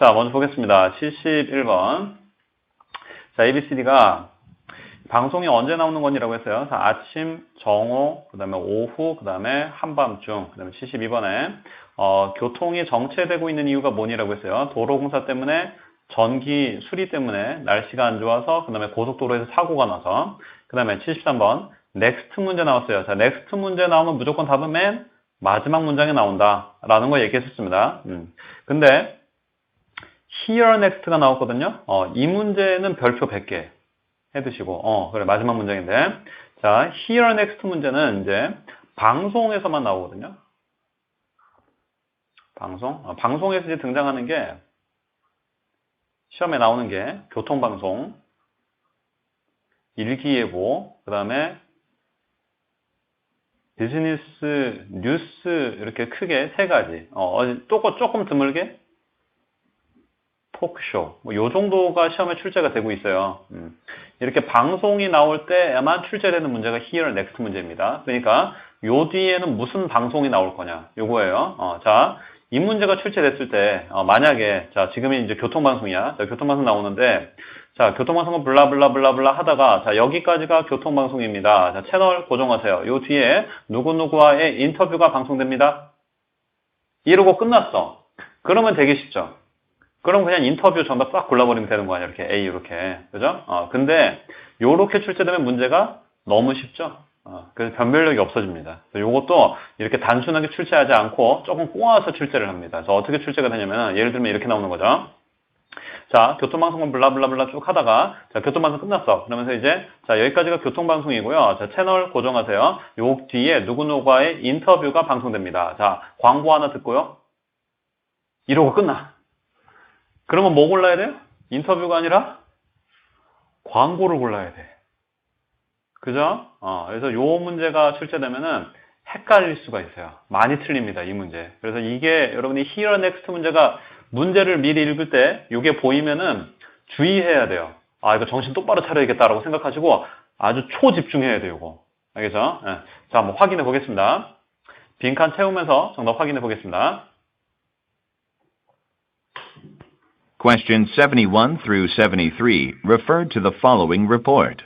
자, 먼저 보겠습니다. 71번. 자, ABCD가 방송이 언제 나오는 건이라고 했어요. 자, 아침, 정오, 그 다음에 오후, 그 다음에 한밤중, 그 다음에 72번에 교통이 정체되고 있는 이유가 뭐니라고 했어요. 도로공사 때문에, 전기 수리 때문에, 날씨가 안 좋아서, 그 다음에 고속도로에서 사고가 나서, 그 다음에 73번 넥스트 문제 나왔어요. 자, 넥스트 문제 나오면 무조건 답은 맨 마지막 문장에 나온다 라는 거 얘기했었습니다. 근데 here next가 나왔거든요. 이 문제는 별표 100개 해두시고, 그래, 마지막 문장인데. 자, here next 문제는 이제 방송에서만 나오거든요. 방송에서 이제 등장하는 게, 시험에 나오는 게, 교통방송, 일기예보, 그 다음에 비즈니스, 뉴스, 이렇게 크게 세 가지. 조금 드물게, 토크쇼, 요 정도가 시험에 출제가 되고 있어요. 이렇게 방송이 나올 때에만 출제되는 문제가 here next 문제입니다. 그러니까 요 뒤에는 무슨 방송이 나올 거냐, 요거예요. 자, 이 문제가 출제됐을 때 만약에 자, 지금이 이제 교통방송이야. 자, 교통방송 나오는데 자, 교통방송은 블라블라블라블라 하다가 자, 여기까지가 교통방송입니다. 자, 채널 고정하세요. 요 뒤에 누구누구와의 인터뷰가 방송됩니다. 이러고 끝났어. 그러면 되게 쉽죠. 그럼 그냥 인터뷰 정답 싹 골라버리면 되는 거 아니야. 이렇게 A 이렇게. 그죠? 근데 요렇게 출제되면 문제가 너무 쉽죠? 그래서 변별력이 없어집니다. 요것도 이렇게 단순하게 출제하지 않고 조금 꼬아서 출제를 합니다. 그래서 어떻게 출제가 되냐면 예를 들면 이렇게 나오는 거죠. 자, 교통방송은 블라블라블라 쭉 하다가 자, 교통방송 끝났어. 그러면서 이제 자, 여기까지가 교통방송이고요. 자, 채널 고정하세요. 요 뒤에 누구누구와의 인터뷰가 방송됩니다. 자, 광고 하나 듣고요. 이러고 끝나. 그러면 뭐 골라야 돼요? 인터뷰가 아니라 광고를 골라야 돼. 그죠? 그래서 요 문제가 출제되면은 헷갈릴 수가 있어요. 많이 틀립니다, 이 문제. 그래서 이게 여러분이 here next 문제가 문제를 미리 읽을 때 요게 보이면은 주의해야 돼요. 이거 정신 똑바로 차려야겠다라고 생각하시고 아주 초집중해야 돼요, 이거. 알겠죠? 네. 자, 한번 확인해 보겠습니다. 빈칸 채우면서 정답 확인해 보겠습니다. Questions 71 through 73 referred to the following report.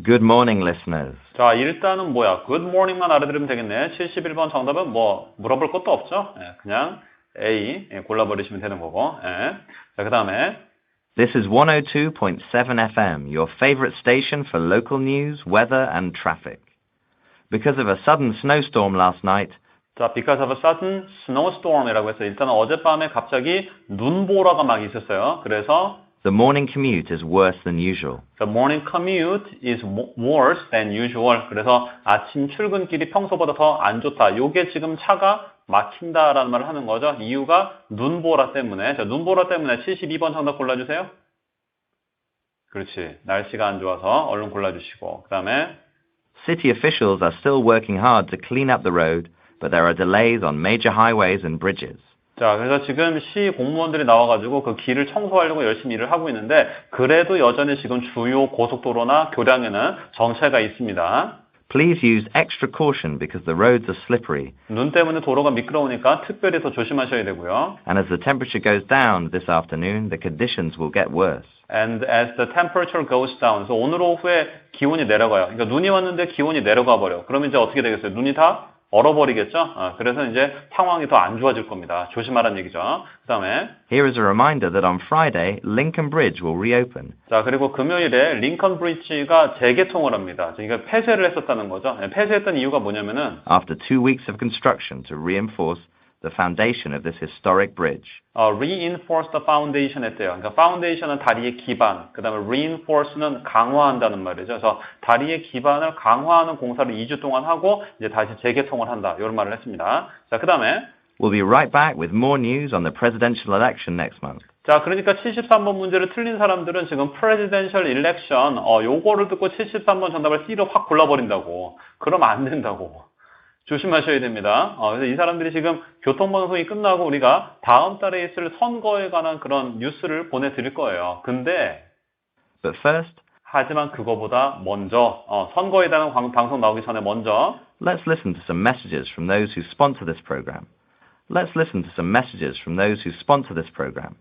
Good morning, listeners. 자, 일단은 뭐야? Good morning만 알아들으면 되겠네. 71번 정답은 뭐 물어볼 것도 없죠? 그냥 A 골라버리시면 되는 거고. 자, 그 다음에 This is 102.7 FM, your favorite station for local news, weather and traffic. Because of a sudden snowstorm last night, 자, because of a sudden snowstorm이라고 해서 일단은 어젯밤에 갑자기 눈보라가 막 있었어요. 그래서 the morning commute is worse than usual. The morning commute is worse than usual. 그래서 아침 출근길이 평소보다 더 안 좋다. 요게 지금 차가 막힌다라는 말을 하는 거죠. 이유가 눈보라 때문에. 자, 눈보라 때문에 72번 정답 골라주세요. 그렇지. 날씨가 안 좋아서 얼른 골라주시고. 그 다음에 City officials are still working hard to clean up the road, but there are delays on major highways and bridges. 자, 그래서 지금 시 공무원들이 나와가지고 그 길을 청소하려고 열심히 일을 하고 있는데 그래도 여전히 지금 주요 고속도로나 교량에는 정체가 있습니다. Please use extra caution because the roads are slippery. 눈 때문에 도로가 미끄러우니까 특별히 더 조심하셔야 되고요. And as the temperature goes down this afternoon, the conditions will get worse. And as the temperature goes down, 그래서 오늘 오후에 기온이 내려가요. 그러니까 눈이 왔는데 기온이 내려가 버려. 그러면 이제 어떻게 되겠어요? 눈이 다 얼어버리겠죠? 그래서 이제 상황이 더 안 좋아질 겁니다. 조심하라는 얘기죠. 그 다음에 Here is a reminder that on Friday, Lincoln Bridge will reopen. 자, 그리고 금요일에 링컨 브리지가 재개통을 합니다. 그러니까 폐쇄를 했었다는 거죠. 폐쇄했던 이유가 뭐냐면은 After 2 weeks of construction to reinforce the foundation of this historic bridge. reinforce the foundation 했대요. 그러니까 foundation은 다리의 기반, 그 다음에 reinforce는 강화한다는 말이죠. 그래서 다리의 기반을 강화하는 공사를 2주 동안 하고 이제 다시 재개통을 한다. 이런 말을 했습니다. 자, 그 다음에 We'll be right back with more news on the presidential election next month. 자, 그러니까 73번 문제를 틀린 사람들은 지금 presidential election 요거를 듣고 73번 정답을 C로 확 골라버린다고. 그러면 안 된다고. 조심하셔야 됩니다. 그래서 이 사람들이 지금 교통방송이 끝나고 우리가 다음 달에 있을 선거에 관한 그런 뉴스를 보내드릴 거예요. 근데 But first, 하지만 그거보다 먼저 선거에 대한 방송 나오기 전에 먼저 let's listen to some messages from those who sponsor this program. Let's listen to some messages from those who sponsor this program.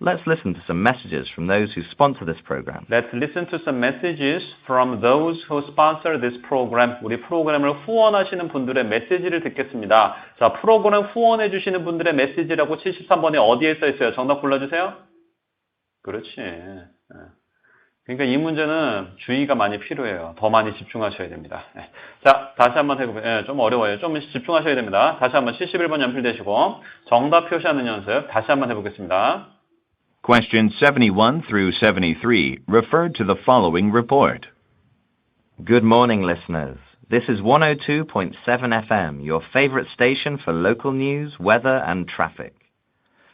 let's listen to some messages from those who sponsor this program. Let's listen to some messages from those who sponsor this program. 우리 프로그램을 후원하시는 분들의 메시지를 듣겠습니다. 자, 프로그램 후원해 주시는 분들의 메시지라고 73번에 어디에 써 있어요? 정답 골라주세요. 그렇지. 그러니까 이 문제는 주의가 많이 필요해요. 더 많이 집중하셔야 됩니다. 자, 다시 한번 해보세요. 좀 어려워요. 좀 집중하셔야 됩니다. 다시 한번 71번 연필되시고 정답 표시하는 연습 다시 한번 해보겠습니다. Questions 71 through 73 referred to the following report. Good morning, listeners. This is 102.7 FM, your favorite station for local news, weather, and traffic.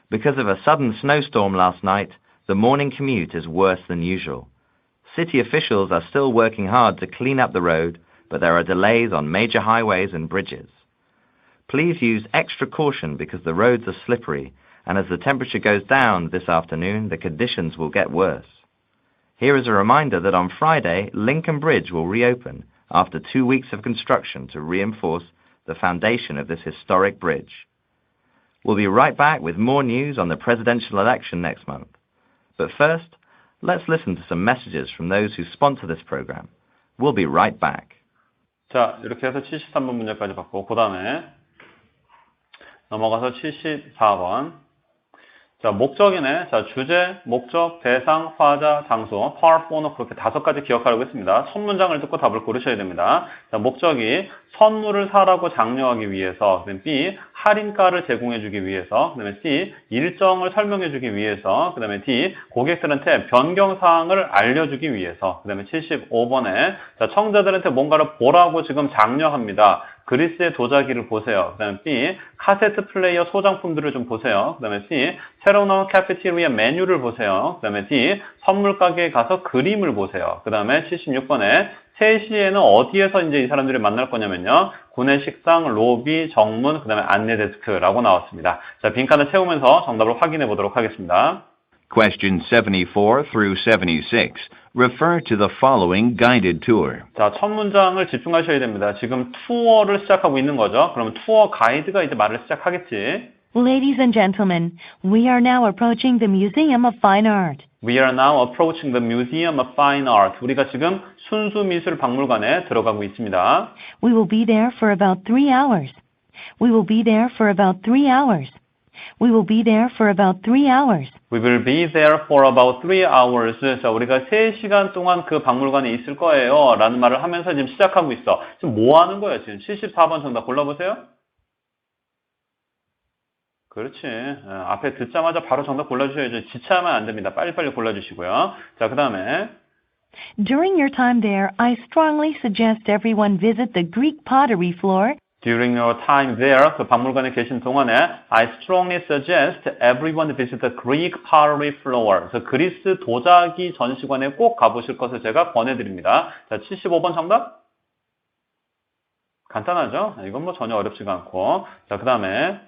Because of a sudden snowstorm last night, the morning commute is worse than usual. City officials are still working hard to clean up the road, but there are delays on major highways and bridges. Please use extra caution because the roads are slippery, and as the temperature goes down this afternoon, the conditions will get worse. Here is a reminder that on Friday, Lincoln Bridge will reopen after 2 weeks of construction to reinforce the foundation of this historic bridge. We'll be right back with more news on the presidential election next month. But first, let's listen to some messages from those who sponsor this program. We'll be right back. 자, 이렇게 해서 73번 문제까지 받고 그 다음에 넘어가서 74번. 자, 목적이네. 자, 주제, 목적, 대상, 화자, 장소, part 4는 그렇게 5가지 기억하라고 했습니다. 첫 문장을 듣고 답을 고르셔야 됩니다. 자, 목적이 선물을 사라고 장려하기 위해서, 그다음에 B, 할인가를 제공해주기 위해서, 그다음에 C, 일정을 설명해주기 위해서, 그다음에 D, 고객들한테 변경사항을 알려주기 위해서, 그다음에 75번에 자, 청자들한테 뭔가를 보라고 지금 장려합니다. 그리스의 도자기를 보세요. 그 다음에 B, 카세트 플레이어 소장품들을 좀 보세요. 그 다음에 C, 새로 나온 카페테리아 메뉴를 보세요. 그 다음에 D, 선물 가게에 가서 그림을 보세요. 그 다음에 76번에 3시에는 어디에서 이제 이 사람들이 만날 거냐면요. 구내 식당, 로비, 정문, 그 다음에 안내 데스크라고 나왔습니다. 자, 빈칸을 채우면서 정답을 확인해 보도록 하겠습니다. Questions 74 through 76 refer to the following guided tour. 자, 첫 문장을 집중하셔야 됩니다. 지금 투어를 시작하고 있는 거죠. 그럼 투어 가이드가 이제 말을 시작하겠지. Ladies and gentlemen, we are now approaching the Museum of Fine Art. We are now approaching the Museum of Fine Art. 우리가 지금 순수미술박물관에 들어가고 있습니다. We will be there for about 3 hours. We will be there for about 3 hours. We will be there for about 3 hours. We will be there for about 3 hours. 자, 우리가 3시간 동안 그 박물관에 있을 거예요. 라는 말을 하면서 지금 시작하고 있어. 지금 뭐 하는 거예요? 지금 74번 정답 골라보세요. 그렇지. 앞에 듣자마자 바로 정답 골라주셔야죠. 지체하면 안 됩니다. 빨리빨리 골라주시고요. 자, 그 다음에 During your time there, I strongly suggest everyone visit the Greek pottery floor. During your time there, 그 박물관에 계신 동안에 I strongly suggest everyone visit the Greek pottery floor. 그래서 그리스 도자기 전시관에 꼭 가보실 것을 제가 권해드립니다. 자, 75번 정답? 간단하죠? 이건 뭐 전혀 어렵지가 않고. 자, 그 다음에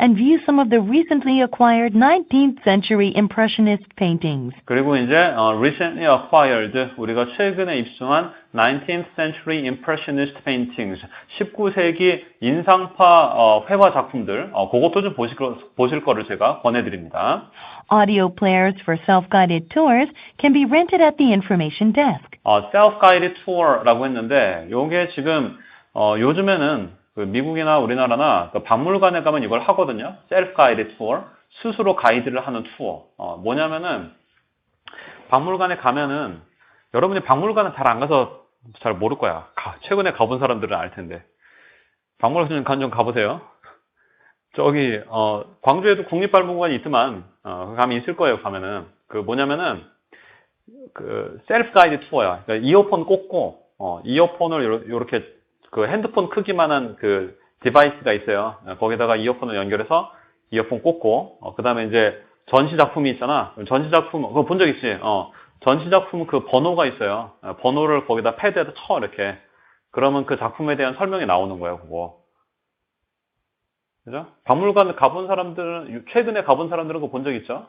And view some of the recently acquired 19th century impressionist paintings. 그리고 이제 recently acquired 우리가 최근에 입수한 19th century impressionist paintings 19세기 인상파 회화 작품들 그것도 좀 보실 거를 제가 권해드립니다. Audio players for self-guided tours can be rented at the information desk. self-guided tour라고 했는데 요게 지금 요즘에는 그 미국이나 우리나라나 그 박물관에 가면 이걸 하거든요. self-guided tour, 스스로 가이드를 하는 투어. 뭐냐면은 박물관에 가면은 여러분이 박물관은 잘 안 가서 잘 모를 거야. 최근에 가본 사람들은 알 텐데. 박물관 좀 가보세요. 저기 광주에도 국립박물관이 있지만 가면 있을 거예요. 가면은 그 뭐냐면은 그 self-guided 투어야. 그러니까 이어폰 꽂고 이어폰을 이렇게 그 핸드폰 크기만한 그 디바이스가 있어요. 거기다가 이어폰을 연결해서 이어폰 꽂고 그 다음에 이제 전시작품이 있잖아. 전시작품 그거 본 적 있지? 전시작품 그 번호가 있어요. 번호를 거기다 패드에다 쳐 이렇게. 그러면 그 작품에 대한 설명이 나오는 거예요. 그거. 그죠? 박물관 가본 사람들은 최근에 가본 사람들은 그거 본 적 있죠?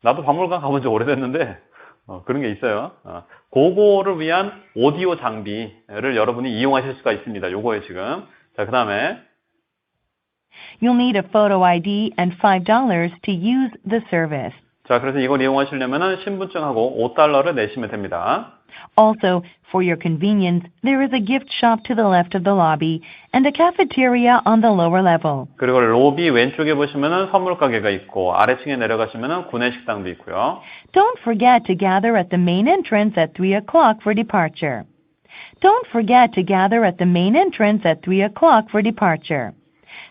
나도 박물관 가본 지 오래됐는데 그런 게 있어요. 그거를 위한 오디오 장비를 여러분이 이용하실 수가 있습니다. 요거에 지금. 자, 그 다음에 You'll need a photo ID and $5 to use the service. 자, 그래서 이걸 이용하시려면은 신분증하고 $5를 내시면 됩니다. Also, for your convenience, there is a gift shop to the left of the lobby and a cafeteria on the lower level. 그리고 로비 왼쪽에 보시면은 선물 가게가 있고 아래층에 내려가시면은 구내식당도 있고요. Don't forget to gather at the main entrance at 3 o'clock for departure. Don't forget to gather at the main entrance at 3 o'clock for departure.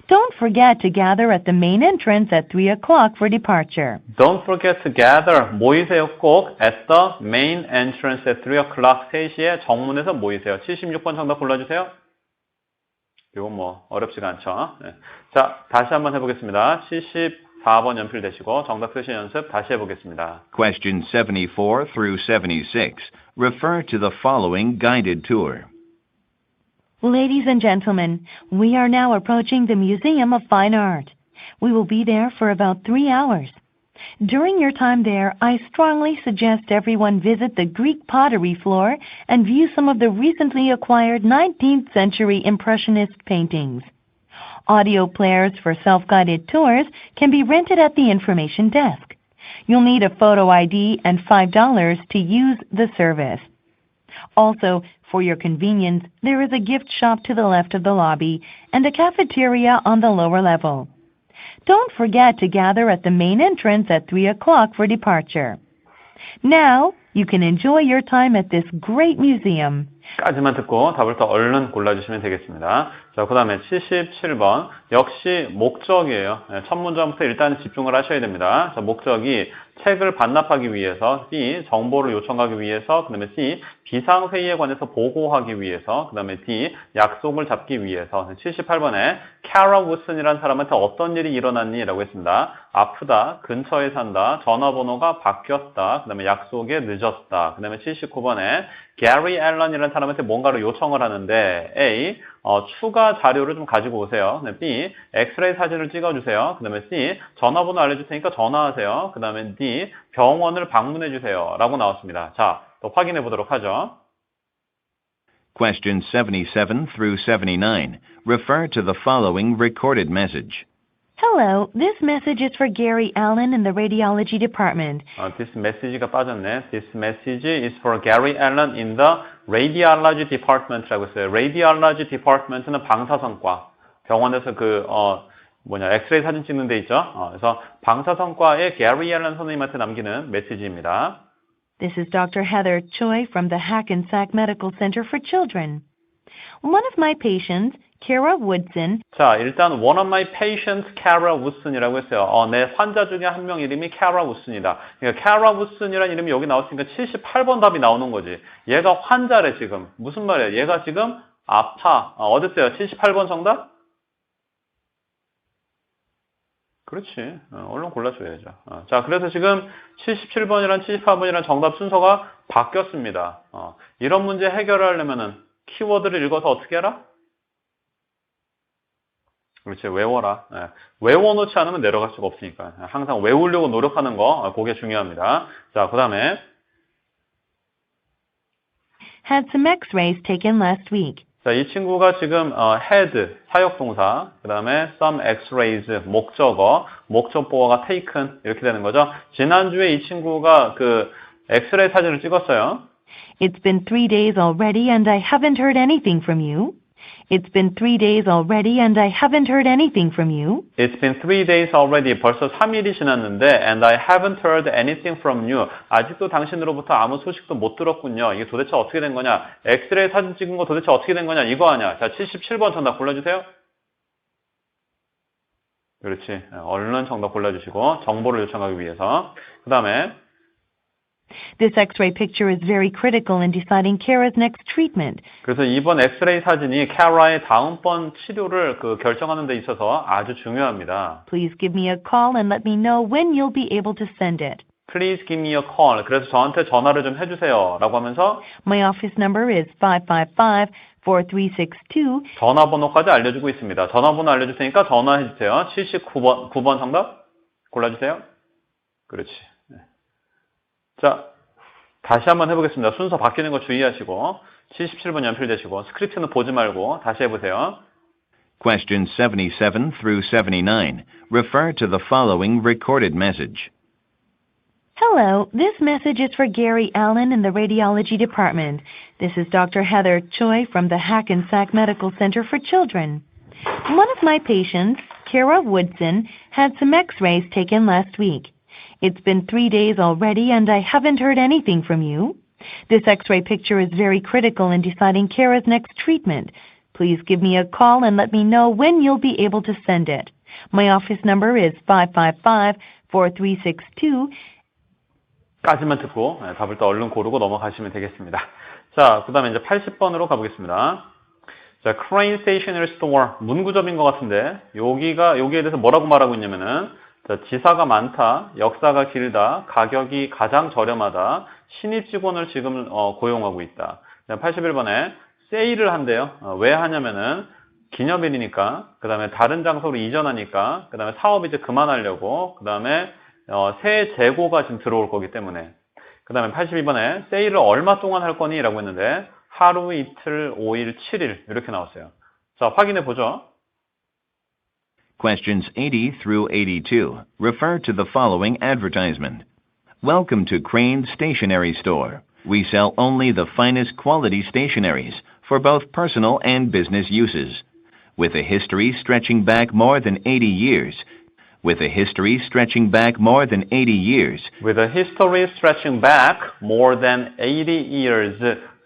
Don't forget to gather at the main entrance at 3 o'clock for departure. Don't forget to gather. 모이세요 꼭 at the main entrance at 3 o'clock. 3시에 정문에서 모이세요. 76번 정답 골라주세요. 이건 뭐 어렵지가 않죠. 네. 자, 다시 한번 해보겠습니다. 74번 연필되시고 정답 표시 연습 다시 해보겠습니다. Question 74 through 76. Refer to the following guided tour. Ladies and gentlemen, we are now approaching the Museum of Fine Art. We will be there for about 3 hours. During your time there, I strongly suggest everyone visit the Greek pottery floor and view some of the recently acquired 19th century Impressionist paintings. Audio players for self-guided tours can be rented at the information desk. You'll need a photo ID and $5 to use the service. Also, for your convenience, there is a gift shop to the left of the lobby and a cafeteria on the lower level. Don't forget to gather at the main entrance at 3 o'clock for departure. Now, you can enjoy your time at this great museum. 까지만 듣고 답을 더 얼른 골라주시면 되겠습니다. 자, 그 다음에 77번. 역시 목적이에요. 첫 문장부터 일단 집중을 하셔야 됩니다. 자, 목적이 책을 반납하기 위해서, B. 정보를 요청하기 위해서, 그 다음에 C. 비상회의에 관해서 보고하기 위해서, 그 다음에 D. 약속을 잡기 위해서. 78번에 캐라 우슨이라는 사람한테 어떤 일이 일어났니? 라고 했습니다. 아프다, 근처에 산다, 전화번호가 바뀌었다, 그 다음에 약속에 늦었다. 그 다음에 79번에 게리 앨런이라는 사람한테 뭔가를 요청을 하는데 A. 추가 자료를 좀 가지고 오세요. B. 엑스레이 사진을 찍어주세요. 그 다음에 C. 전화번호 알려줄 테니까 전화하세요. 그 다음에 D. 병원을 방문해 주세요. 라고 나왔습니다. 자, 또 확인해 보도록 하죠. Question 77 through 79. Refer to the following recorded message. Hello, this message is for Gary Allen in the radiology department. This message가 빠졌네. This message is for Gary Allen in the radiology department라고 했어요. radiology department는 방사선과. 병원에서 엑스레이 사진 찍는 데 있죠. 그래서 방사선과의 Gary Allen 선생님한테 남기는 메시지입니다. This is Dr. Heather Choi from the Hackensack Medical Center for Children. One of my patients, Kara Woodson. 자, 일단 one of my patients, Kara Woodson이라고 했어요. 내 환자 중에 한 명 이름이 Kara Woodson이다. 그러니까 Kara Woodson이라는 이름이 여기 나왔으니까 78번 답이 나오는 거지. 얘가 환자래 지금. 무슨 말이야? 얘가 지금 아파. 어딨어요? 78번 정답? 그렇지. 얼른 골라줘야죠. 자, 그래서 지금 77번이랑 78번이랑 정답 순서가 바뀌었습니다. 이런 문제 해결하려면은 키워드를 읽어서 어떻게 해라? 그렇지, 외워라. 외워놓지 않으면 내려갈 수가 없으니까. 항상 외우려고 노력하는 거, 그게 중요합니다. 자, 그 다음에. Had some x-rays taken last week. 자, 이 친구가 지금, had, 사역동사, 그 다음에 some x-rays, 목적어, 목적보어가 taken, 이렇게 되는 거죠. 지난주에 이 친구가 엑스레이 사진을 찍었어요. It's been 3 days already and I haven't heard anything from you. It's been 3 days already and I haven't heard anything from you. It's been 3 days already. 벌써 3일이 지났는데 and I haven't heard anything from you. 아직도 당신으로부터 아무 소식도 못 들었군요. 이게 도대체 어떻게 된 거냐? 엑스레이 사진 찍은 거 도대체 어떻게 된 거냐? 이거 아니야. 자, 77번 정답 골라주세요. 그렇지. 얼른 정답 골라주시고 정보를 요청하기 위해서. 그 다음에 This x-ray picture is very critical in deciding Kara's next treatment. 그래서 이번 엑스레이 사진이 캐라의 다음번 치료를 결정하는 데 있어서 아주 중요합니다. Please give me a call and let me know when you'll be able to send it. Please give me a call. 그래서 저한테 전화를 좀 해주세요. 라고 하면서 My office number is 555-4362. 전화번호까지 알려주고 있습니다. 전화번호 알려줄 테니까 전화해주세요. 79번 정답 골라주세요. 그렇지. 자, 다시 한번 해보겠습니다. 순서 바뀌는 거 주의하시고 77번 연필 대시고 스크립트는 보지 말고 다시 해보세요. Questions 77 through 79 refer to the following recorded message. Hello, this message is for Gary Allen in the radiology department. This is Dr. Heather Choi from the Hackensack Medical Center for Children. One of my patients, Kara Woodson, had some x-rays taken last week. It's been 3 days already and I haven't heard anything from you. This x-ray picture is very critical in deciding Kara's next treatment. Please give me a call and let me know when you'll be able to send it. My office number is 555-4362. 까지만 듣고 답을 또 얼른 고르고 넘어가시면 되겠습니다. 자, 그 다음에 이제 80번으로 가보겠습니다. 자, Crane Stationery Store 문구점인 것 같은데 여기에 대해서 뭐라고 말하고 있냐면은 자, 지사가 많다, 역사가 길다, 가격이 가장 저렴하다, 신입 직원을 지금 고용하고 있다. 81번에 세일을 한대요. 왜 하냐면은 기념일이니까, 그 다음에 다른 장소로 이전하니까, 그 다음에 사업 이제 그만하려고, 그 다음에 새 재고가 지금 들어올 거기 때문에. 그 다음에 82번에 세일을 얼마 동안 할 거니? 라고 했는데 하루, 이틀, 5일, 7일 이렇게 나왔어요. 자, 확인해 보죠. Questions 80 through 82 refer to the following advertisement. Welcome to Crane Stationery Store. We sell only the finest quality stationeries for both personal and business uses. With a history stretching back more than 80 years, With a history stretching back more than 80 years. With a history stretching back more than 80 years.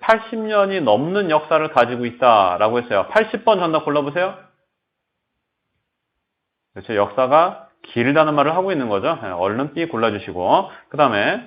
80년이 넘는 역사를 가지고 있다라고 했어요. 80번 정답 골라보세요. 그렇죠. 역사가 길다는 말을 하고 있는 거죠. 얼른 B 골라주시고. 그 다음에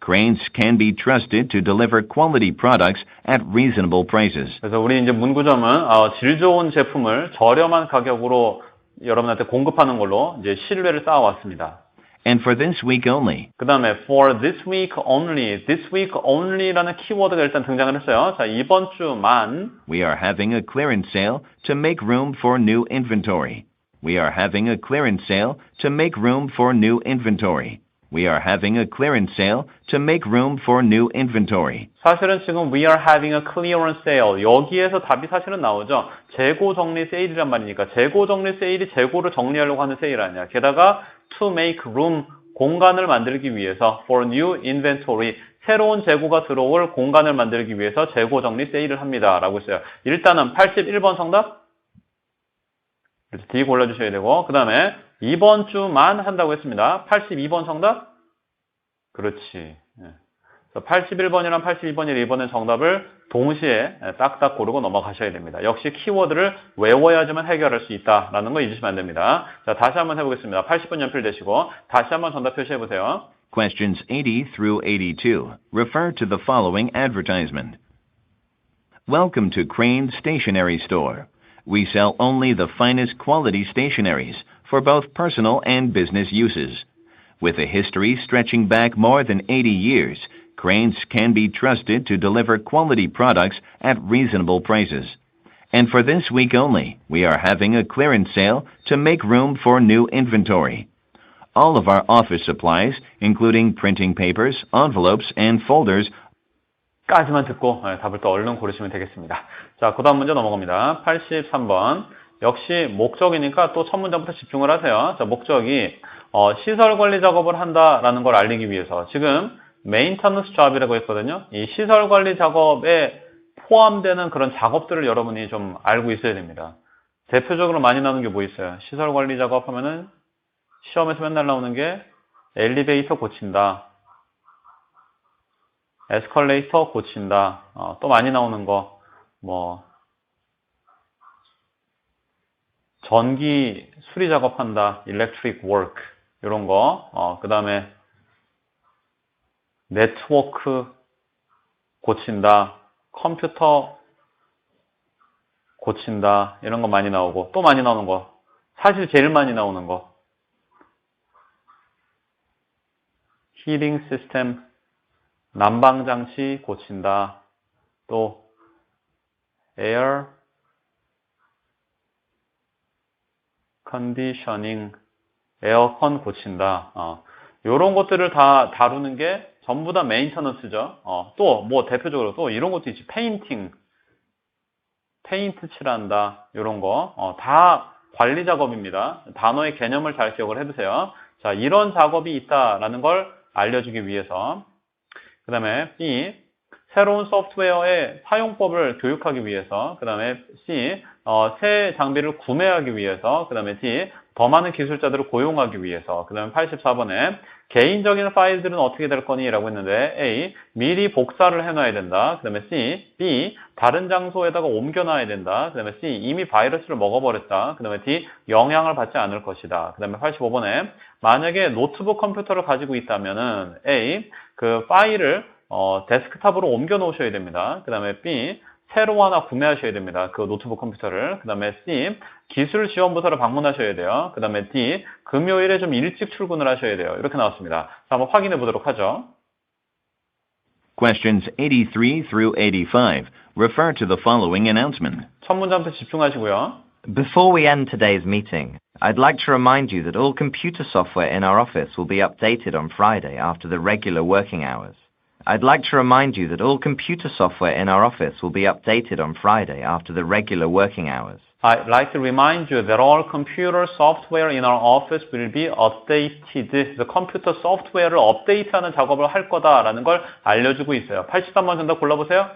Cranes can be trusted to deliver quality products at reasonable prices. 그래서 우리 이제 문구점은 질 좋은 제품을 저렴한 가격으로 여러분한테 공급하는 걸로 이제 신뢰를 쌓아왔습니다. And for this week only. 그 다음에 for this week only라는 키워드가 일단 등장을 했어요. 자, 이번 주만 We are having a clearance sale to make room for new inventory. We are having a clearance sale to make room for new inventory. We are having a clearance sale to make room for new inventory. 사실은 지금 we are having a clearance sale 여기에서 답이 사실은 나오죠. 재고 정리 세일이란 말이니까 재고 정리 세일이 재고를 정리하려고 하는 세일 아니야. 게다가 to make room 공간을 만들기 위해서 for new inventory 새로운 재고가 들어올 공간을 만들기 위해서 재고 정리 세일을 합니다. 라고 했어요. 일단은 81번 정답 D 골라주셔야 되고 그 다음에 이번 주만 한다고 했습니다. 82번 정답? 그렇지. 81번이랑 82번이 이번엔 정답을 동시에 딱딱 고르고 넘어가셔야 됩니다. 역시 키워드를 외워야지만 해결할 수 있다라는 거 잊으시면 안 됩니다. 자, 다시 한번 해보겠습니다. 80번 연필 대시고 다시 한번 정답 표시해보세요. Questions 80 through 82 refer to the following advertisement. Welcome to Crane Stationery Store. We sell only the finest quality stationeries for both personal and business uses. With a history stretching back more than 80 years, Cranes can be trusted to deliver quality products at reasonable prices. And for this week only, we are having a clearance sale to make room for new inventory. All of our office supplies, including printing papers, envelopes, and folders, 까지만 듣고 답을 또 얼른 고르시면 되겠습니다. 자, 그 다음 문제 넘어갑니다. 83번. 역시 목적이니까 또 첫 문장부터 집중을 하세요. 자, 목적이 시설 관리 작업을 한다라는 걸 알리기 위해서 지금 메인터넌스 잡이라고 했거든요. 이 시설 관리 작업에 포함되는 그런 작업들을 여러분이 좀 알고 있어야 됩니다. 대표적으로 많이 나오는 게 뭐 있어요? 시설 관리 작업 하면은 시험에서 맨날 나오는 게 엘리베이터 고친다. 에스컬레이터 고친다. 또 많이 나오는 거, 전기 수리 작업한다. electric work. 이런 거. 그 다음에 네트워크 고친다. 컴퓨터 고친다. 이런 거 많이 나오고. 또 많이 나오는 거. 사실 제일 많이 나오는 거. 히팅 시스템. 난방장치 고친다. 또 에어 컨디셔닝 에어컨 고친다. 요런 것들을 다 다루는 게 전부 다 메인터넌스죠. 또 뭐 대표적으로 또 이런 것도 있지. 페인팅 페인트 칠한다, 이런 거, 다 관리 작업입니다. 단어의 개념을 잘 기억을 해두세요. 자, 이런 작업이 있다라는 걸 알려주기 위해서. 그 다음에 B, 새로운 소프트웨어의 사용법을 교육하기 위해서. 그 다음에 C, 새 장비를 구매하기 위해서. 그 다음에 D, 더 많은 기술자들을 고용하기 위해서. 그 다음에 84번에 개인적인 파일들은 어떻게 될 거니? 라고 했는데 A, 미리 복사를 해놔야 된다. 그 다음에 C, B, 다른 장소에다가 옮겨놔야 된다. 그 다음에 C, 이미 바이러스를 먹어버렸다. 그 다음에 D, 영향을 받지 않을 것이다. 그 다음에 85번에 만약에 노트북 컴퓨터를 가지고 있다면은 A, 그 파일을 데스크탑으로 옮겨 놓으셔야 됩니다. 그 다음에 B, 새로 하나 구매하셔야 됩니다. 그 노트북 컴퓨터를. 그 다음에 C, 기술 지원부서를 방문하셔야 돼요. 그 다음에 D, 금요일에 좀 일찍 출근을 하셔야 돼요. 이렇게 나왔습니다. 자, 한번 확인해 보도록 하죠. Questions 83 through 85 refer to the following announcement. 첫 문장부터 집중하시고요. Before we end today's meeting, I'd like to remind you that all computer software in our office will be updated on Friday after the regular working hours. I'd like to remind you that all computer software in our office will be updated on Friday after the regular working hours. I'd like to remind you that all computer software in our office will be updated. 그래서 컴퓨터 소프트웨어를 업데이트하는 작업을 할 거다라는 걸 알려주고 있어요. 83번 정답 골라보세요.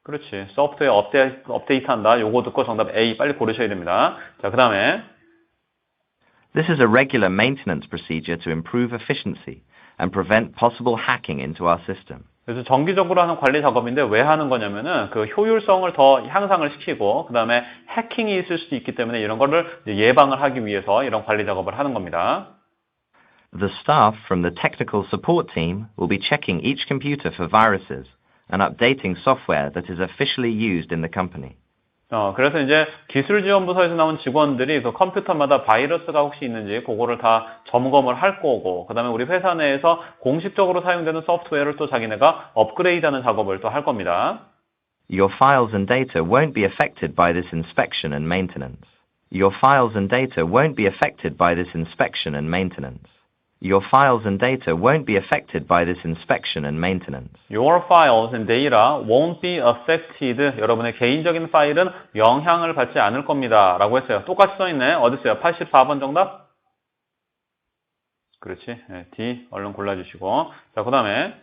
그렇지. 소프트웨어 업데이트한다. 요거 듣고 정답 A 빨리 고르셔야 됩니다. 자, 그 다음에 This is a regular maintenance procedure to improve efficiency and prevent possible hacking into our system. 그래서 정기적으로 하는 관리 작업인데 왜 하는 거냐면은 그 효율성을 더 향상을 시키고 그 다음에 해킹이 있을 수도 있기 때문에 이런 거를 예방을 하기 위해서 이런 관리 작업을 하는 겁니다. The staff from the technical support team will be checking each computer for viruses and updating software that is officially used in the company. 그래서 이제 기술지원부서에서 나온 직원들이 그 컴퓨터마다 바이러스가 혹시 있는지 그거를 다 점검을 할 거고, 그 다음에 우리 회사 내에서 공식적으로 사용되는 소프트웨어를 또 자기네가 업그레이드하는 작업을 또 할 겁니다. Your files and data won't be affected by this inspection and maintenance. Your files and data won't be affected by this inspection and maintenance. Your files and data won't be affected by this inspection and maintenance. Your files and data won't be affected. 여러분의 개인적인 파일은 영향을 받지 않을 겁니다. 라고 했어요. 똑같이 써있네. 어디 있어요? 84번 정답? 그렇지. 네, D 얼른 골라주시고. 자, 그 다음에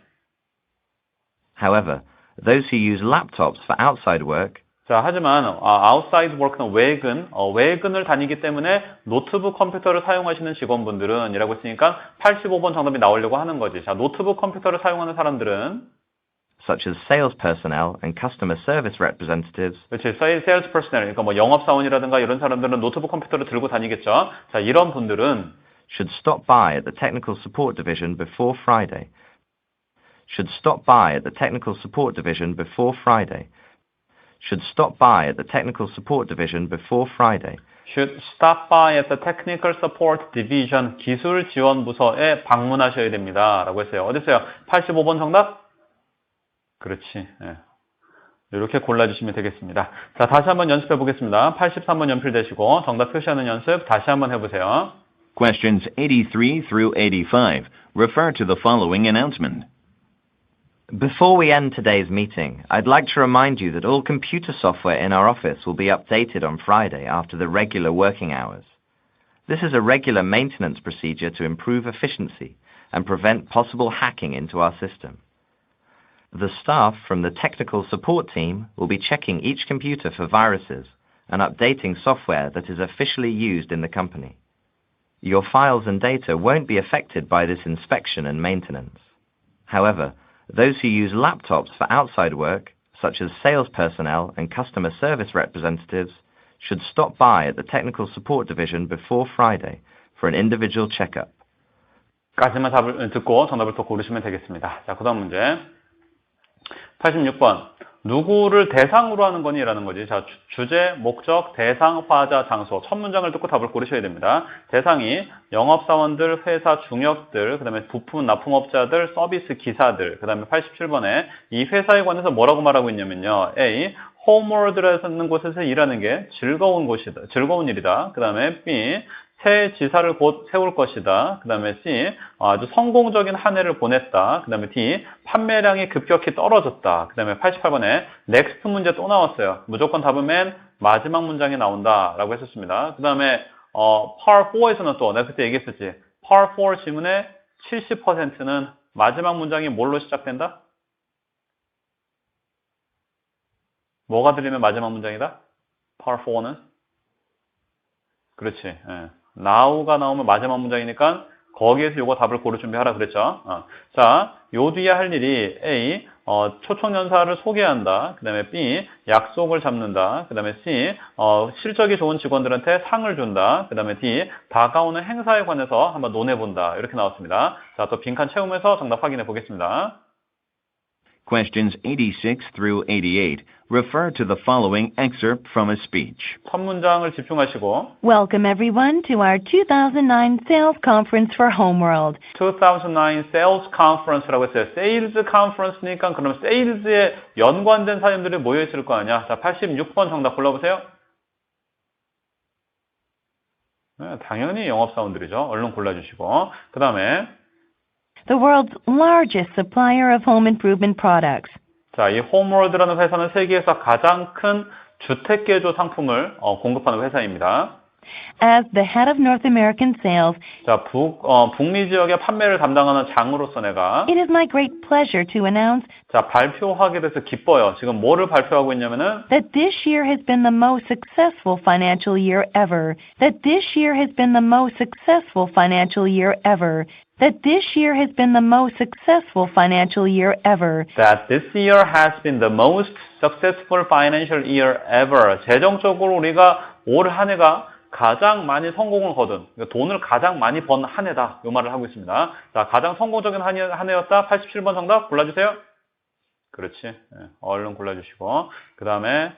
However, those who use laptops for outside work 자, 하지만 outside work는 외근을 다니기 때문에 노트북 컴퓨터를 사용하시는 직원분들은 이라고 했으니까 85번 정답이 나오려고 하는 거지. 자, 노트북 컴퓨터를 사용하는 사람들은 such as sales personnel and customer service representatives 그렇지. sales personnel, 그러니까 뭐 영업사원이라든가 이런 사람들은 노트북 컴퓨터를 들고 다니겠죠. 자, 이런 분들은 should stop by at the technical support division before Friday. Should stop by at the technical support division before Friday. Should stop by at the technical support division before Friday. Should stop by at the technical support division 기술 지원 부서에 방문하셔야 됩니다. 라고 했어요. 어디 있어요? 85번 정답? 그렇지. 네. 이렇게 골라주시면 되겠습니다. 자, 다시 한번 연습해 보겠습니다. 83번 연필되시고 정답 표시하는 연습 다시 한번 해보세요. Questions 83 through 85 refer to the following announcement. Before we end today's meeting, I'd like to remind you that all computer software in our office will be updated on Friday after the regular working hours. This is a regular maintenance procedure to improve efficiency and prevent possible hacking into our system. The staff from the technical support team will be checking each computer for viruses and updating software that is officially used in the company. Your files and data won't be affected by this inspection and maintenance. However, those who use laptops for outside work, such as sales personnel and customer service representatives, should stop by at the technical support division before Friday for an individual checkup. 까지만 답을 듣고 정답을 또 고르시면 되겠습니다. 자, 그 다음 문제. 86번. 누구를 대상으로 하는 거니? 라는 거지. 자, 주제, 목적, 대상, 화자, 장소. 첫 문장을 듣고 답을 고르셔야 됩니다. 대상이 영업사원들, 회사 중역들, 그 다음에 부품 납품업자들, 서비스 기사들. 그 다음에 87번에 이 회사에 관해서 뭐라고 말하고 있냐면요. A. homeworld라는 곳에서 일하는 게 즐거운 곳이다. 즐거운 일이다. 그 다음에 B. 새 지사를 곧 세울 것이다. 그 다음에 C. 아주 성공적인 한 해를 보냈다. 그 다음에 D. 판매량이 급격히 떨어졌다. 그 다음에 88번에 next 문제 또 나왔어요. 무조건 답은 맨 마지막 문장에 나온다. 라고 했었습니다. 그 다음에 Part 4에서는 또 내가 그때 얘기했었지. Part 4 지문의 70%는 마지막 문장이 뭘로 시작된다? 뭐가 들리면 마지막 문장이다? Part 4는? 그렇지. 예. now가 나오면 마지막 문장이니까 거기에서 요거 답을 고를 준비하라 그랬죠. 자, 요 뒤에 할 일이 A. 초청연사를 소개한다. 그 다음에 B. 약속을 잡는다. 그 다음에 C. 실적이 좋은 직원들한테 상을 준다. 그 다음에 D. 다가오는 행사에 관해서 한번 논해본다. 이렇게 나왔습니다. 자, 또 빈칸 채우면서 정답 확인해 보겠습니다. Questions 86 through 88 refer to the following excerpt from a speech. 첫 문장을 집중하시고 Welcome everyone to our 2009 sales conference for Homeworld. 2009 Sales Conference라고 했어요. Sales Conference니까 그럼 세일즈에 연관된 사람들이 모여 있을 거 아니야. 자, 86번 정답 골라보세요. 네, 당연히 영업사원들이죠. 얼른 골라주시고. 그 다음에 The world's largest supplier of home improvement products. 자, 이 홈월드라는 회사는 세계에서 가장 큰 주택개조 상품을 공급하는 회사입니다. As the head of North American sales, 자, 북미 지역의 판매를 담당하는 장으로서 내가 it is my great pleasure to announce 자, 발표하게 돼서 기뻐요. 지금 뭐를 발표하고 있냐면은 that this year has been the most successful financial year ever. That this year has been the most successful financial year ever. That this year has been the most successful financial year ever. that this year has been the most successful financial year ever. 재정적으로 우리가 올 한 해가 가장 많이 성공을 거둔, 그러니까 돈을 가장 많이 번 한 해다. 이 말을 하고 있습니다. 자, 가장 성공적인 한 해였다. 87번 정답 골라주세요. 그렇지. 얼른 골라주시고. 그 다음에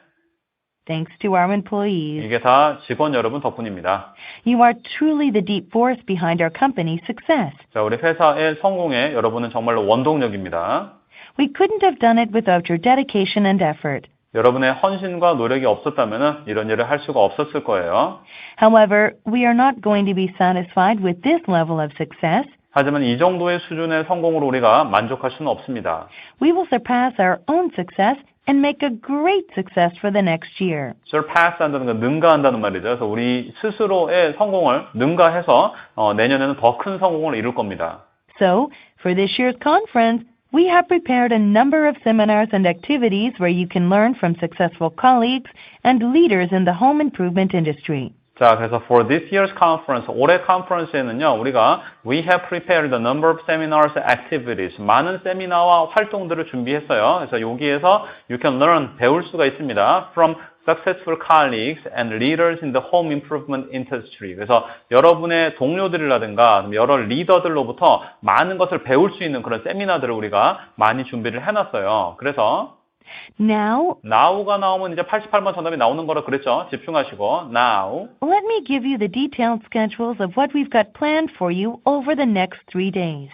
Thanks to our employees. 이게 다 직원 여러분 덕분입니다. You are truly the deep force behind our company's success. 자, 우리 회사의 성공에 여러분은 정말로 원동력입니다. We couldn't have done it without your dedication and effort. 여러분의 헌신과 노력이 없었다면 이런 일을 할 수가 없었을 거예요. However, we are not going to be satisfied with this level of success. 하지만 이 정도의 수준의 성공으로 우리가 만족할 수는 없습니다. We will surpass our own success and make a great success for the next year. surpass 한다는 건 능가한다는 말이죠. 그래서 우리 스스로의 성공을 능가해서 내년에는 더 큰 성공을 이룰 겁니다. So, for this year's conference, we have prepared a number of seminars and activities where you can learn from successful colleagues and leaders in the home improvement industry. 자, 그래서 for this year's conference, 올해 컨퍼런스에는요, 우리가 we have prepared a number of seminars and activities. 많은 세미나와 활동들을 준비했어요. 그래서 여기에서 you can learn, 배울 수가 있습니다. from successful colleagues and leaders in the home improvement industry. 그래서 여러분의 동료들이라든가 여러 리더들로부터 많은 것을 배울 수 있는 그런 세미나들을 우리가 많이 준비를 해놨어요. 그래서 Now, now가 나오면 이제 88번 정답이 나오는 거라 그랬죠. 집중하시고 now. let me give you the detailed schedules of what we've got planned for you over the next 3 days.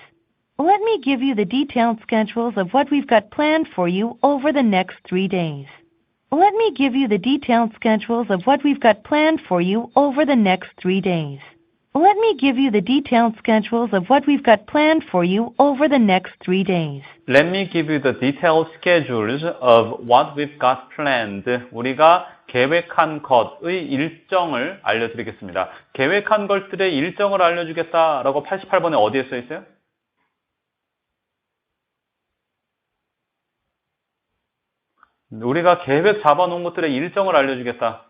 Let me give you the detailed schedules of what we've got planned for you over the next 3 days. Let me give you the detailed schedules of what we've got planned for you over the next 3 days. Let me give you the detailed schedules of what we've got planned for you over the next 3 days. Let me give you the detailed schedules of what we've got planned. 우리가 계획한 것의 일정을 알려드리겠습니다. 계획한 것들의 일정을 알려주겠다라고 88번에 어디에 써 있어요? 우리가 계획 잡아놓은 것들의 일정을 알려주겠다.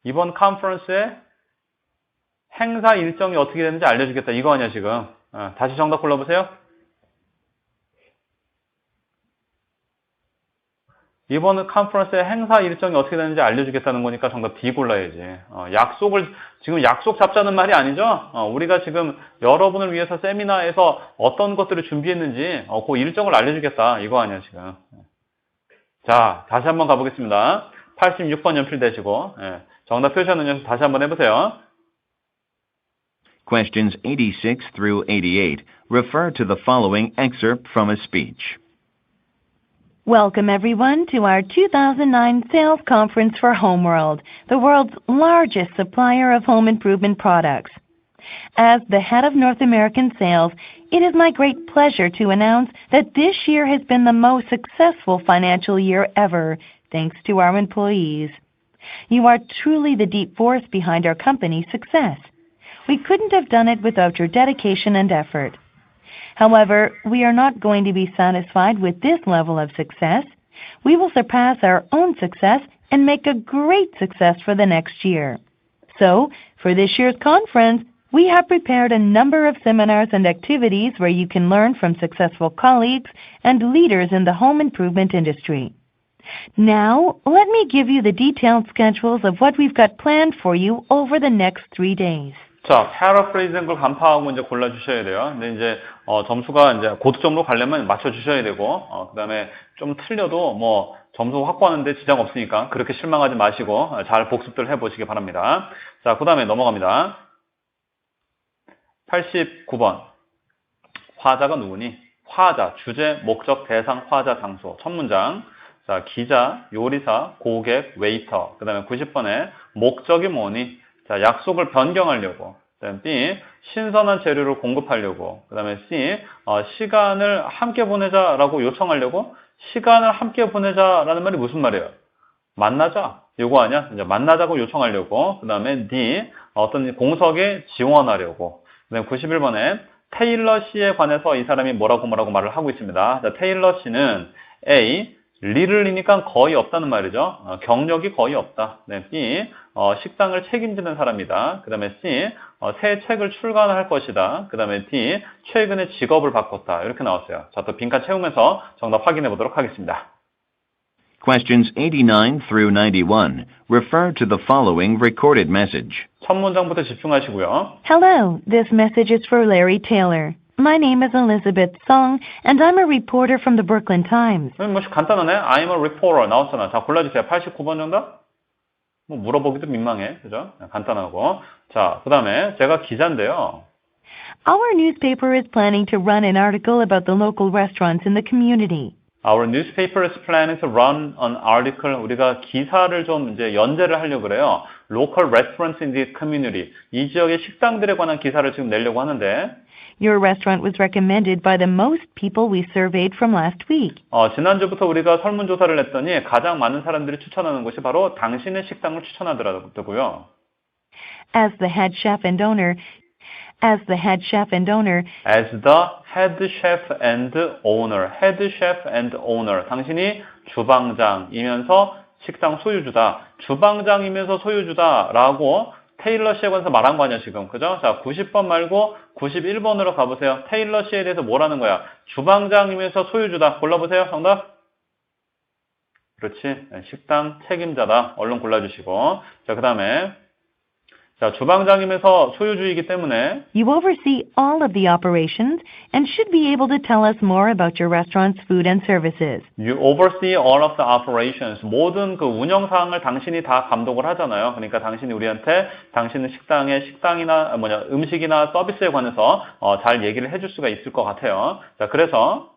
이번 컨퍼런스에 행사 일정이 어떻게 되는지 알려주겠다. 이거 아니야 지금. 다시 정답 골라보세요. 이번 컨퍼런스의 행사 일정이 어떻게 되는지 알려주겠다는 거니까 정답 D 골라야지. 지금 약속 잡자는 말이 아니죠? 우리가 지금 여러분을 위해서 세미나에서 어떤 것들을 준비했는지 그 일정을 알려주겠다. 이거 아니야 지금. 자, 다시 한번 가보겠습니다. 86번 연필되시고 정답 표시하는 다시 한번 해보세요. Questions 86 through 88 refer to the following excerpt from a speech. Welcome everyone to our 2009 sales conference for Homeworld, the world's largest supplier of home improvement products. As the head of North American sales, it is my great pleasure to announce that this year has been the most successful financial year ever, thanks to our employees. You are truly the deep force behind our company's success. We couldn't have done it without your dedication and effort. However, we are not going to be satisfied with this level of success. We will surpass our own success and make a great success for the next year. So, for this year's conference, we have prepared a number of seminars and activities where you can learn from successful colleagues and leaders in the home improvement industry. Now, let me give you the detailed schedules of what we've got planned for you over the next 3 days. 자, 패러프레이즈한 걸 간파하고 이제 골라주셔야 돼요. 근데 이제, 점수가 이제 고득점으로 가려면 맞춰주셔야 되고, 그 다음에 좀 틀려도 뭐, 점수 확보하는데 지장 없으니까 그렇게 실망하지 마시고, 잘 복습들 해보시기 바랍니다. 자, 그 다음에 넘어갑니다. 89번. 화자가 누구니? 화자, 주제, 목적, 대상, 화자, 장소. 첫 문장. 자, 기자, 요리사, 고객, 웨이터. 그 다음에 90번에 목적이 뭐니? 자, 약속을 변경하려고. 그 다음에 B, 신선한 재료를 공급하려고. 그 다음에 C, 시간을 함께 보내자라고 요청하려고. 시간을 함께 보내자라는 말이 무슨 말이에요? 만나자. 요거 아니야? 이제 만나자고 요청하려고. 그 다음에 D, 어떤 공석에 지원하려고. 그 다음에 91번에 테일러 씨에 관해서 이 사람이 뭐라고 말을 하고 있습니다. 자, 테일러 씨는 A, 리를리니까 거의 없다는 말이죠. 경력이 거의 없다. 네, B, 식당을 책임지는 사람이다. 그 다음에 C, 새 책을 출간할 것이다. 그 다음에 D, 최근에 직업을 바꿨다. 이렇게 나왔어요. 자, 또 빈칸 채우면서 정답 확인해 보도록 하겠습니다. Questions 89 through 91. Refer to the following recorded message. 첫 문장부터 집중하시고요. Hello, this message is for Larry Taylor. My name is Elizabeth Song, and I'm a reporter from the Brooklyn Times. 뭐 간단하네. I'm a reporter 나왔잖아. 자, 골라주세요. 89번 정답? 뭐 물어보기도 민망해. 그죠? 간단하고. 자, 그 다음에 제가 기자인데요. Our newspaper is planning to run an article about the local restaurants in the community. Our newspaper is planning to run an article. 우리가 기사를 좀 이제 연재를 하려고 그래요. Local restaurants in the community. 이 지역의 식당들에 관한 기사를 지금 내려고 하는데. Your restaurant was recommended by the most people we surveyed from last week. 지난주부터 우리가 설문조사를 했더니 가장 많은 사람들이 추천하는 곳이 바로 당신의 식당을 추천하더라고요. As the head chef and owner, As the head chef and owner. 당신이 주방장이면서 식당 소유주다. 주방장이면서 소유주다라고 테일러 씨에 관해서 말한 거 아니야, 지금. 그죠? 자, 90번 말고 91번으로 가보세요. 테일러 씨에 대해서 뭐라는 거야? 주방장이면서 소유주다. 골라보세요. 정답. 그렇지. 식당 책임자다. 얼른 골라주시고. 자, 그 다음에. 자, 주방장이면서 소유주이기 때문에 You oversee all of the operations and should be able to tell us more about your restaurant's food and services. You oversee all of the operations. 모든 그 운영 사항을 당신이 다 감독을 하잖아요. 그러니까 당신이 우리한테 당신의 식당이나 음식이나 서비스에 관해서 잘 얘기를 해줄 수가 있을 것 같아요. 자, 그래서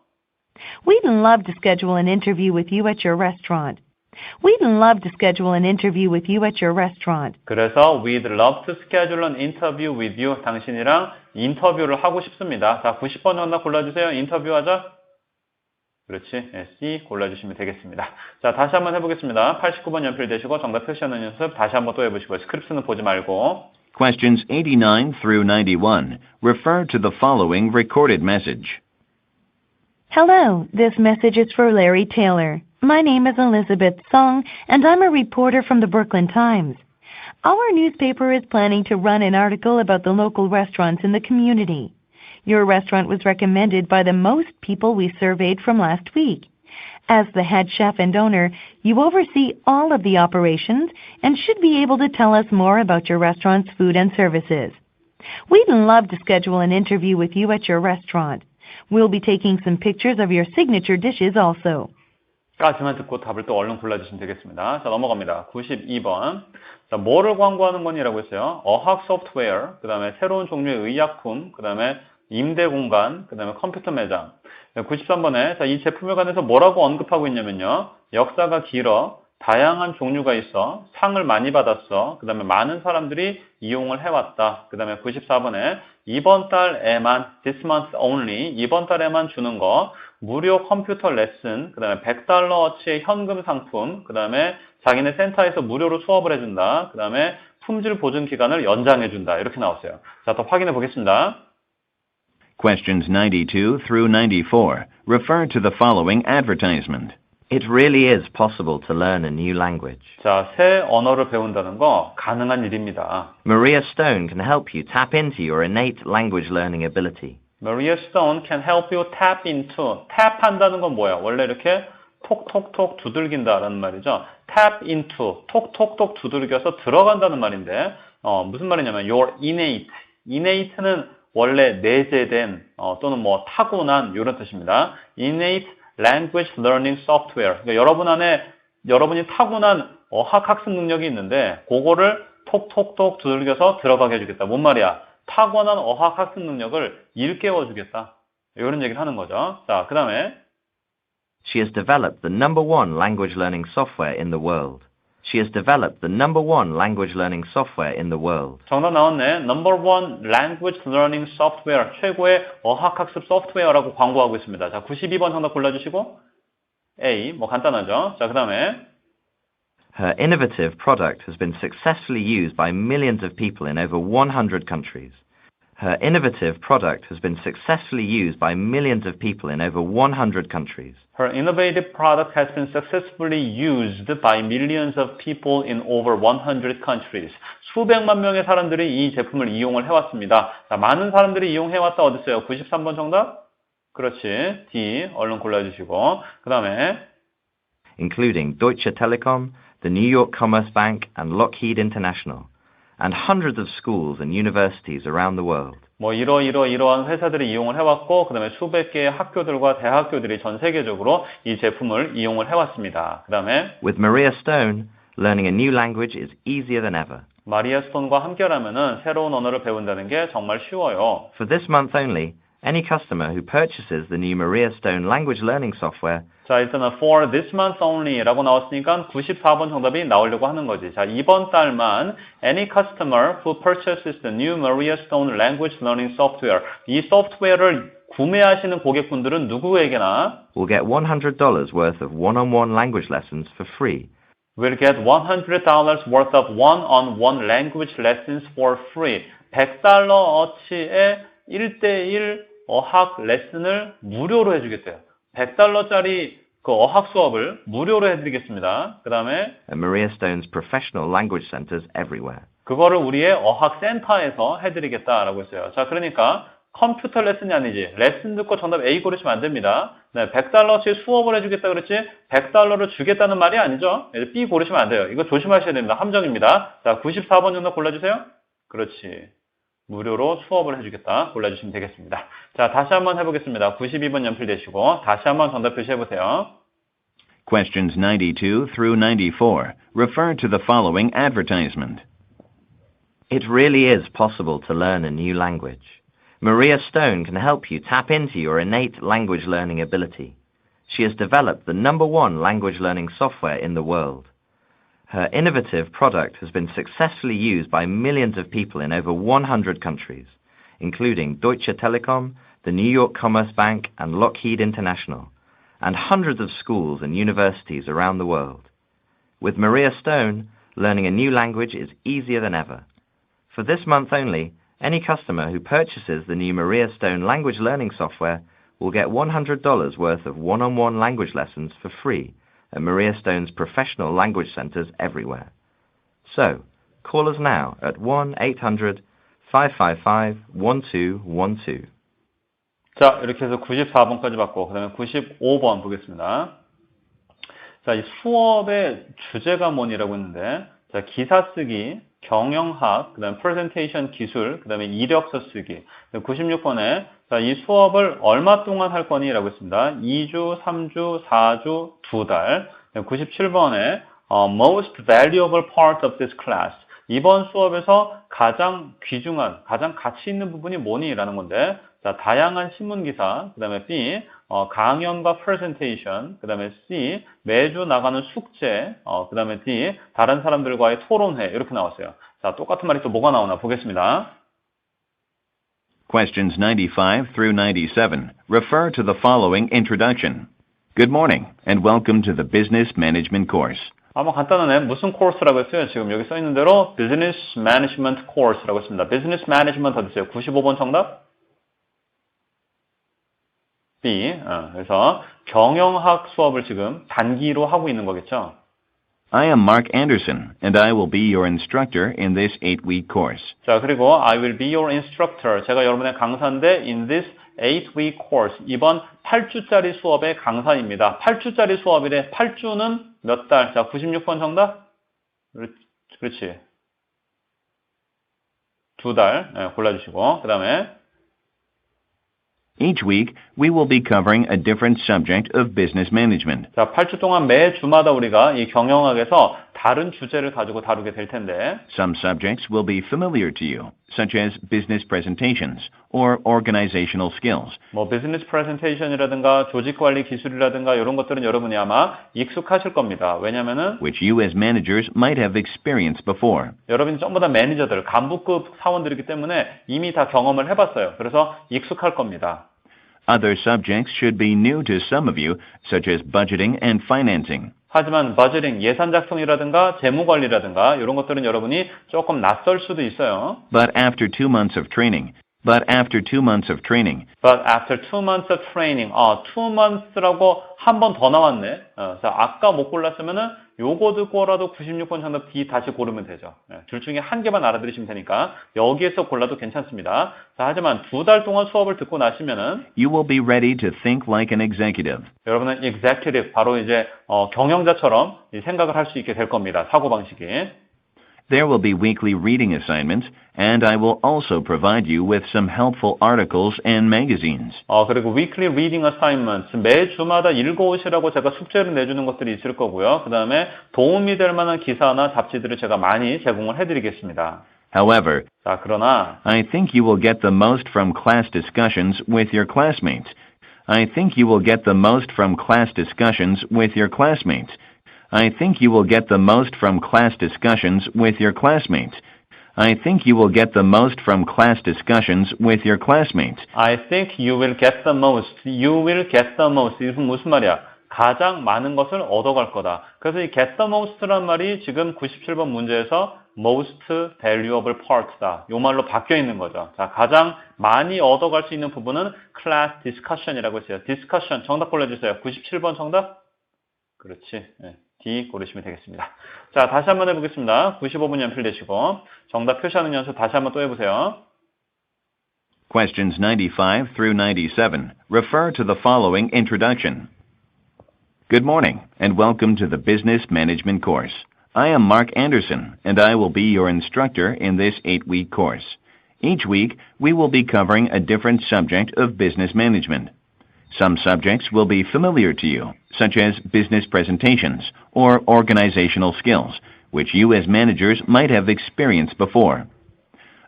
We'd love to schedule an interview with you at your restaurant. We'd love to schedule an interview with you at your restaurant. 그래서 we'd love to schedule an interview with you. 당신이랑 인터뷰를 하고 싶습니다. 자, 90번 정답 골라주세요. 인터뷰하자. 그렇지. C 골라주시면 되겠습니다. 자, 다시 한번 해보겠습니다. 89번 연필 대시고 정답 표시하는 연습 다시 한번 또 해보시고요. 스크립트는 보지 말고. Questions 89 through 91. Refer to the following recorded message. Hello, this message is for Larry Taylor. My name is Elizabeth Song, and I'm a reporter from the Brooklyn Times. Our newspaper is planning to run an article about the local restaurants in the community. Your restaurant was recommended by the most people we surveyed from last week. As the head chef and owner, you oversee all of the operations and should be able to tell us more about your restaurant's food and services. We'd love to schedule an interview with you at your restaurant. We'll be taking some pictures of your signature dishes also. 까지만 듣고 답을 또 얼른 골라주시면 되겠습니다. 자, 넘어갑니다. 92번. 자, 뭐를 광고하는 거니라고 했어요. 어학 소프트웨어, 그 다음에 새로운 종류의 의약품, 그 다음에 임대 공간, 그 다음에 컴퓨터 매장. 93번에 자, 이 제품에 관해서 뭐라고 언급하고 있냐면요. 역사가 길어, 다양한 종류가 있어, 상을 많이 받았어, 그 다음에 많은 사람들이 이용을 해왔다. 그 다음에 94번에 이번 달에만, this month only, 이번 달에만 주는 거, 무료 컴퓨터 레슨, 그 다음에 $100어치의 현금 상품, 그 다음에 자기네 센터에서 무료로 수업을 해준다. 그 다음에 품질 보증 기간을 연장해준다. 이렇게 나왔어요. 자, 또 확인해 보겠습니다. Questions 92 through 94 refer to the following advertisement. It really is possible to learn a new language. 자, 새 언어를 배운다는 거 가능한 일입니다. Maria Stone can help you tap into your innate language learning ability. Maria Stone can help you tap into. tap 한다는 건 뭐야? 원래 이렇게 톡톡톡 두들긴다라는 말이죠. tap into. 톡톡톡 두들겨서 들어간다는 말인데 무슨 말이냐면 your innate. innate는 원래 내재된 또는 뭐 타고난 이런 뜻입니다. innate language learning software. 그러니까 여러분 안에 여러분이 타고난 어학 학습 능력이 있는데 그거를 톡톡톡 두들겨서 들어가게 해주겠다. 뭔 말이야? 타고난 어학 학습 능력을 일깨워주겠다. 이런 얘기를 하는 거죠. 자, 그 다음에 She has developed the #1 language learning software in the world. She has developed the #1 language learning software in the world. 정답 나왔네. No.1 language learning software. 최고의 어학학습 소프트웨어라고 광고하고 있습니다. 자, 92번 정답 골라주시고 A. 뭐 간단하죠. 자, 그 다음에 Her innovative product has been successfully used by millions of people in over 100 countries. Her innovative product has been successfully used by millions of people in over 100 countries. Her innovative product has been successfully used by millions of people in over 100 countries. 수백만 명의 사람들이 이 제품을 이용을 해왔습니다. 자, 많은 사람들이 이용해왔다 어딨어요? 93번 정답? 그렇지. D. 얼른 골라주시고. 그 다음에 including Deutsche Telekom, the New York Commerce Bank, and Lockheed International, and hundreds of schools and universities around the world. 뭐 이러한 회사들이 이용을 해왔고 그 다음에 수백 개의 학교들과 대학교들이 전 세계적으로 이 제품을 이용을 해왔습니다. 그 다음에 With Maria Stone, learning a new language is easier than ever. 마리아 스톤과 함께라면은 새로운 언어를 배운다는 게 정말 쉬워요. For this month only, any customer who purchases the new Maria Stone language learning software 자, 일단은 for this month only 라고 나왔으니까 94번 정답이 나오려고 하는 거지. 자, 이번 달만 any customer who purchases the new Maria Stone language learning software. 이 소프트웨어를 구매하시는 고객분들은 누구에게나 will get $100 worth of one-on-one language lessons for free. will get $100 worth of one-on-one language lessons for free. $100어치의 1대1 어학 레슨을 무료로 해주겠대요. $100짜리 그 어학 수업을 무료로 해드리겠습니다. 그 다음에 Maria Stone's professional language centers everywhere. 그거를 우리의 어학 센터에서 해드리겠다라고 했어요. 자, 그러니까 컴퓨터 레슨이 아니지. 레슨 듣고 정답 A 고르시면 안 됩니다. 네, $100씩 수업을 해주겠다 그랬지 $100를 주겠다는 말이 아니죠. B 고르시면 안 돼요. 이거 조심하셔야 됩니다. 함정입니다. 자, 94번 정답 골라주세요. 그렇지. 무료로 수업을 해주겠다 골라주시면 되겠습니다. 자, 다시 한번 해보겠습니다. 92번 연필되시고 다시 한번 정답 표시해보세요. Questions 92 through 94 refer to the following advertisement. It really is possible to learn a new language. Maria Stone can help you tap into your innate language learning ability. She has developed the #1 language learning software in the world. Her innovative product has been successfully used by millions of people in over 100 countries, including Deutsche Telekom, the New York Commerce Bank, and Lockheed International, and hundreds of schools and universities around the world. With Maria Stone, learning a new language is easier than ever. For this month only, any customer who purchases the new Maria Stone language learning software will get $100 worth of one-on-one language lessons for free at Maria Stone's professional language centers everywhere. So, call us now at 1-800-555-1212. 자, 이렇게 해서 94번까지 받고 그 다음에 95번 보겠습니다. 자, 이 수업의 주제가 뭐니라고 했는데 자, 기사 쓰기, 경영학, 그 다음에 프레젠테이션 기술, 그 다음에 이력서 쓰기. 96번에 자, 이 수업을 얼마 동안 할 거니? 라고 했습니다. 2주, 3주, 4주, 2달. 97번에 most valuable part of this class. 이번 수업에서 가장 귀중한, 가장 가치 있는 부분이 뭐니? 라는 건데 자, 다양한 신문 기사, 그 다음에 B, 강연과 presentation, 그 다음에 C, 매주 나가는 숙제, 그 다음에 D, 다른 사람들과의 토론회, 이렇게 나왔어요. 자, 똑같은 말이 또 뭐가 나오나 보겠습니다. Questions 95 through 97 refer to the following introduction. Good morning and welcome to the Business Management course. 아마 간단하네. 무슨 코र्스라고 했어요? 지금 여기 써 있는 대로 Business Management Course라고 했습니다. Business Management 어디 있어요? 95번 정답? B. 그래서 경영학 수업을 지금 단기로 하고 있는 거겠죠? I am Mark Anderson and I will be your instructor in this 8-week course. 자, 그리고 I will be your instructor. 제가 여러분의 강사인데 in this 8-week course. 이번 8주짜리 수업의 강사입니다. 8주짜리 수업이래. 8주는 몇 달? 자, 96번 정답? 그렇지. 2달 골라주시고 그 다음에 Each week, we will be covering a different subject of business management. 자, 8주 동안 매 주마다 우리가 이 경영학에서 다른 주제를 가지고 다루게 될 텐데 Some subjects will be familiar to you, such as business presentations or organizational skills. 뭐 비즈니스 프레젠테이션이라든가 조직 관리 기술이라든가 이런 것들은 여러분이 아마 익숙하실 겁니다. 왜냐면은 Which you as managers might have experienced before. 여러분이 전부 다 매니저들, 간부급 사원들이기 때문에 이미 다 경험을 해봤어요. 그래서 익숙할 겁니다. Other subjects should be new to some of you, such as budgeting and financing. 하지만 버저팅, 예산 작성이라든가 재무 관리라든가 이런 것들은 여러분이 조금 낯설 수도 있어요. But after 2 months of training, But after 2 months of training, 2 months라고 한 번 더 나왔네. 자, 아까 못 골랐으면은 요거 듣고라도 96번 정답 D 다시 고르면 되죠. 둘 중에 한 개만 알아들으시면 되니까 여기에서 골라도 괜찮습니다. 자, 하지만 2달 동안 수업을 듣고 나시면은 you will be ready to think like an executive. 여러분은 executive, 바로 이제 경영자처럼 생각을 할 수 있게 될 겁니다. 사고방식이. There will be weekly reading assignments, and I will also provide you with some helpful articles and magazines. 그리고 weekly reading assignments, 매 주마다 읽어오시라고 제가 숙제를 내주는 것들이 있을 거고요. 그 다음에 도움이 될 만한 기사나 잡지들을 제가 많이 제공을 해드리겠습니다. However, 자, 그러나 I think you will get the most from class discussions with your classmates. I think you will get the most from class discussions with your classmates. I think you will get the most from class discussions with your classmates. I think you will get the most from class discussions with your classmates. I think you will get the most. You will get the most. 이건 무슨 말이야? 가장 많은 것을 얻어갈 거다. 그래서 이 get the most란 말이 지금 97번 문제에서 most valuable part다. 이 말로 바뀌어 있는 거죠. 자, 가장 많이 얻어갈 수 있는 부분은 class discussion이라고 했어요. discussion. 정답 골라주세요. 97번 정답? 그렇지. 네. D 고르시면 되겠습니다. 자, 다시 한번 해보겠습니다. 95분 연필되시고 정답 표시하는 연습 다시 한번 또 해보세요. Questions 95 through 97 refer to the following introduction. Good morning and welcome to the Business Management course. I am Mark Anderson and I will be your instructor in this 8-week course. Each week, we will be covering a different subject of business management. Some subjects will be familiar to you, such as business presentations or organizational skills, which you as managers might have experienced before.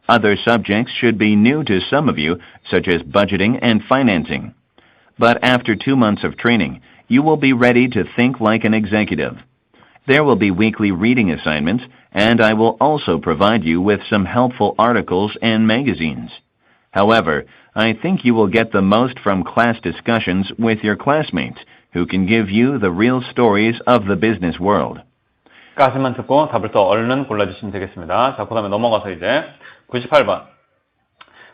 Other subjects should be new to some of you, such as budgeting and financing. But after 2 months of training, you will be ready to think like an executive. There will be weekly reading assignments, and I will also provide you with some helpful articles and magazines. However, I think you will get the most from class discussions with your classmates, who can give you the real stories of the business world. 까지만 듣고 답을 또 얼른 골라주시면 되겠습니다. 자, 그 다음에 넘어가서 이제 98번.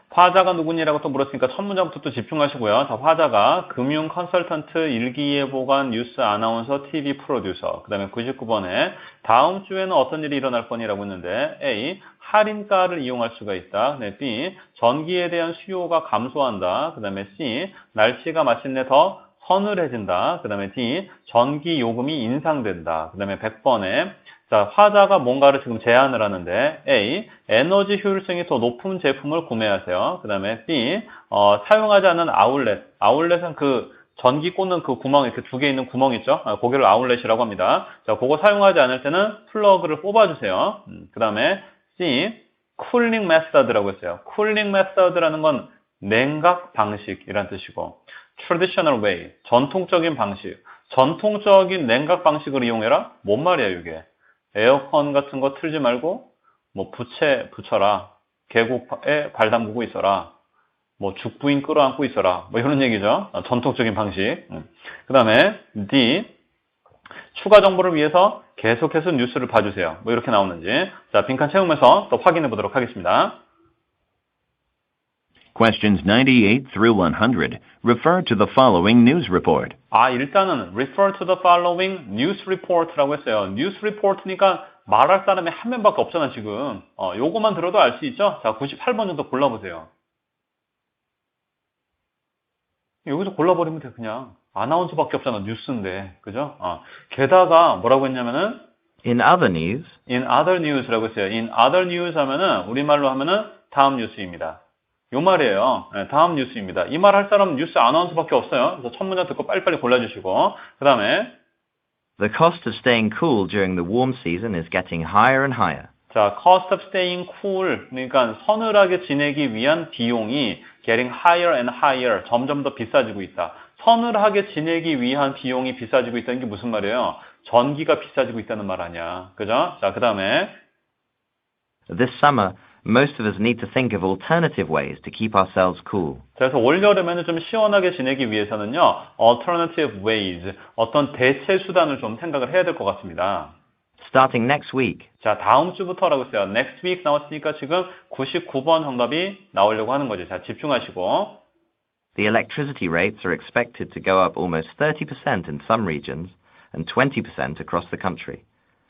화자가 누구니라고 또 물었으니까 첫 문장부터 또 집중하시고요. 자, 화자가 금융 컨설턴트, 일기예보관, 뉴스 아나운서, TV 프로듀서. 그 다음에 99번에 다음 주에는 어떤 일이 일어날 거니라고 했는데 A. 할인가를 이용할 수가 있다. 네, B. 전기에 대한 수요가 감소한다. 그 다음에 C. 날씨가 마침내 더 서늘해진다. 그 다음에 D. 전기 요금이 인상된다. 그 다음에 100번에 자, 화자가 뭔가를 지금 제안을 하는데 A. 에너지 효율성이 더 높은 제품을 구매하세요. 그 다음에 B. 사용하지 않는 아울렛. 아울렛은 그 전기 꽂는 그 구멍, 이렇게 2개 있는 구멍 있죠? 거기를 아울렛이라고 합니다. 자, 그거 사용하지 않을 때는 플러그를 뽑아주세요. 그 다음에 C. 쿨링 메서드라고 했어요. 쿨링 메서드라는 건 냉각 방식이란 뜻이고 traditional way, 전통적인 방식. 전통적인 냉각 방식을 이용해라? 뭔 말이야 이게? 에어컨 같은 거 틀지 말고 뭐 부채 붙여라. 계곡에 발 담그고 있어라. 뭐 죽부인 끌어안고 있어라. 뭐 이런 얘기죠. 전통적인 방식. 그 다음에 D, 추가 정보를 위해서 계속해서 뉴스를 봐주세요. 뭐 이렇게 나오는지. 자, 빈칸 채우면서 또 확인해 보도록 하겠습니다. Questions 98 through 100 refer to the following news report. 일단은 refer to the following news report라고 했어요. news report니까 말할 사람이 한 명밖에 없잖아, 지금. 요거만 들어도 알 수 있죠? 자, 98번 정도 골라보세요. 여기서 골라버리면 돼, 그냥. 아나운서밖에 없잖아, 뉴스인데. 그죠? 게다가 뭐라고 했냐면은, In other news, in other news라고 했어요. in other news 하면은, 우리말로 하면은, 다음 뉴스입니다. 요 말이에요. 네, 다음 뉴스입니다. 이 말 할 사람은 뉴스 아나운서밖에 없어요. 그래서 첫 문장 듣고 빨리빨리 골라주시고. 그 다음에, the cost of staying cool during the warm season is getting higher and higher. 자, cost of staying cool, 그러니까 서늘하게 지내기 위한 비용이 getting higher and higher, 점점 더 비싸지고 있다. 서늘하게 지내기 위한 비용이 비싸지고 있다는 게 무슨 말이에요? 전기가 비싸지고 있다는 말 아니야. 그죠? 자, 그 다음에 This summer, most of us need to think of alternative ways to keep ourselves cool. 그래서 올여름에는 좀 시원하게 지내기 위해서는요, alternative ways, 어떤 대체 수단을 좀 생각을 해야 될 것 같습니다. Starting next week, 자, 다음 주부터라고 했어요. next week 나왔으니까 지금 99번 정답이 나오려고 하는 거죠. 자, 집중하시고. the electricity rates are expected to go up almost 30% in some regions and 20% across the country.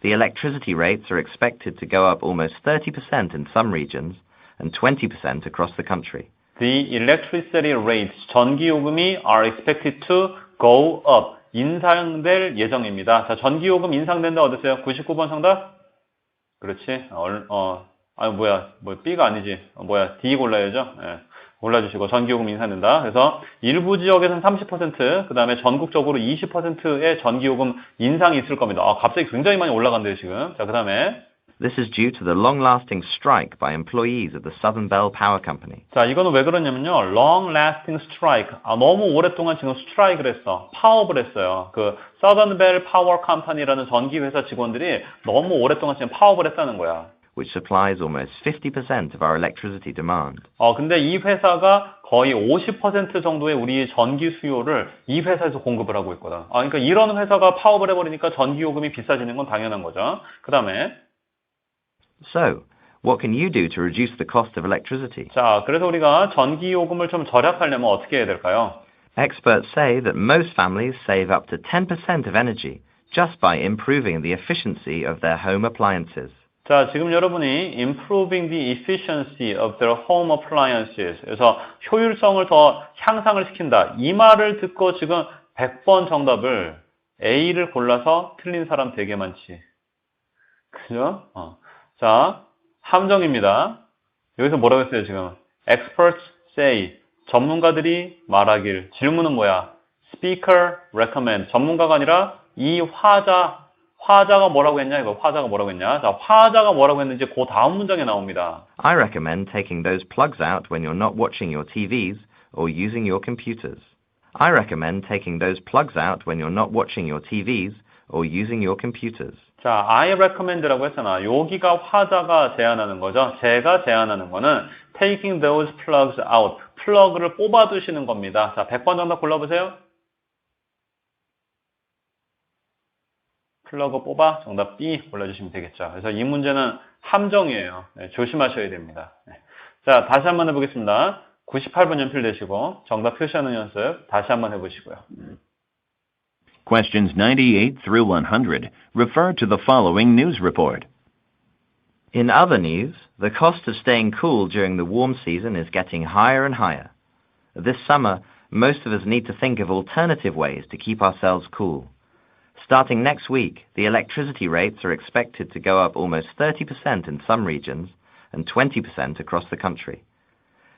The electricity rates are expected to go up almost 30% in some regions and 20% across the country. The electricity rates, 전기요금이 are expected to go up, 인상될 예정입니다. 자, 전기요금 인상된다 어땠어요? 99번 정답? 그렇지. B가 아니지. D 골라야죠. 예. 골라주시고, 전기요금 인상된다. 그래서 일부 지역에서는 30%, 그 다음에 전국적으로 20%의 전기요금 인상이 있을 겁니다. 갑자기 굉장히 많이 올라간대요, 지금. 자, 그 다음에. This is due to the long-lasting strike by employees of the Southern Bell Power Company. 자, 이거는 왜 그러냐면요. long-lasting strike. 너무 오랫동안 지금 스트라이크를 했어. 파업을 했어요. 그 Southern Bell Power Company라는 전기회사 직원들이 너무 오랫동안 지금 파업을 했다는 거야. which supplies almost 50% of our electricity demand. 근데 이 회사가 거의 50% 정도의 우리 전기 수요를 이 회사에서 공급을 하고 있거든. 그러니까 이런 회사가 파업을 해버리니까 전기 요금이 비싸지는 건 당연한 거죠. 그 다음에 So, what can you do to reduce the cost of electricity? 자, 그래서 우리가 전기 요금을 좀 절약하려면 어떻게 해야 될까요? Experts say that most families save up to 10% of energy just by improving the efficiency of their home appliances. 자, 지금 여러분이 improving the efficiency of their home appliances. 그래서 효율성을 더 향상을 시킨다. 이 말을 듣고 지금 100번 정답을 A를 골라서 틀린 사람 되게 많지. 그죠? 자, 함정입니다. 여기서 뭐라고 했어요, 지금? Experts say. 전문가들이 말하길. 질문은 뭐야? Speaker recommend. 전문가가 아니라 이 화자가 뭐라고 했냐? 이거 화자가 뭐라고 했냐? 자, 화자가 뭐라고 했는지 그 다음 문장에 나옵니다. I recommend taking those plugs out when you're not watching your TVs or using your computers. I recommend taking those plugs out when you're not watching your TVs or using your computers. 자, I recommend라고 했잖아. 여기가 화자가 제안하는 거죠. 제가 제안하는 거는 taking those plugs out. 플러그를 뽑아두시는 겁니다. 자, 100번 정답 골라보세요. 플러그 뽑아 정답 B 골라주시면 되겠죠. 그래서 이 문제는 함정이에요. 네, 조심하셔야 됩니다. 네. 자, 다시 한번 해보겠습니다. 98번 연필되시고 정답 표시하는 연습 다시 한번 해보시고요. Questions 98 through 100 refer to the following news report. In other news, the cost of staying cool during the warm season is getting higher and higher. This summer, most of us need to think of alternative ways to keep ourselves cool. Starting next week, the electricity rates are expected to go up almost 30% in some regions and 20% across the country.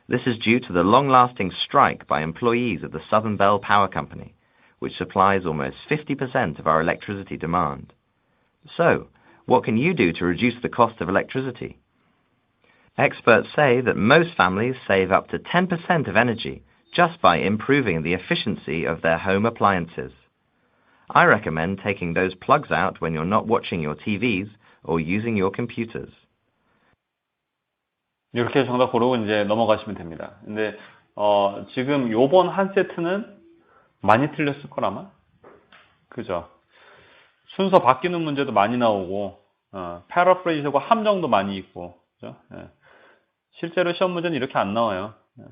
This is due to the long-lasting strike by employees of the Southern Bell Power Company, which supplies almost 50% of our electricity demand. So, what can you do to reduce the cost of electricity? Experts say that most families save up to 10% of energy just by improving the efficiency of their home appliances. I recommend taking those plugs out when you're not watching your TVs or using your computers. 이렇게 정답 고르고 이제 넘어가시면 됩니다. 근데 지금 요번 한 세트는 많이 틀렸을 거라마. 그죠? 순서 바뀌는 문제도 많이 나오고 패러프레이즈하고 함정도 많이 있고, 그죠? 예. 실제로 시험 문제는 이렇게 안 나와요. 예.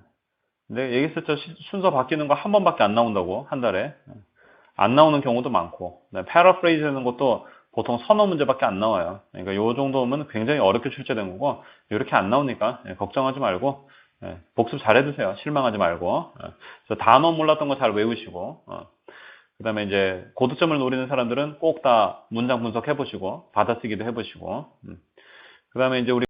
근데 얘기했었죠. 순서 바뀌는 거 한 번밖에 안 나온다고, 한 달에. 예. 안 나오는 경우도 많고, 패러프레이즈 하는 것도 보통 서너 문제밖에 안 나와요. 그러니까 요 정도면 굉장히 어렵게 출제된 거고, 이렇게 안 나오니까 걱정하지 말고 복습 잘 해두세요. 실망하지 말고. 그래서 단어 몰랐던 거 잘 외우시고, 그 다음에 이제 고득점을 노리는 사람들은 꼭 다 문장 분석해 보시고 받아쓰기도 해 보시고, 그 다음에 이제 우리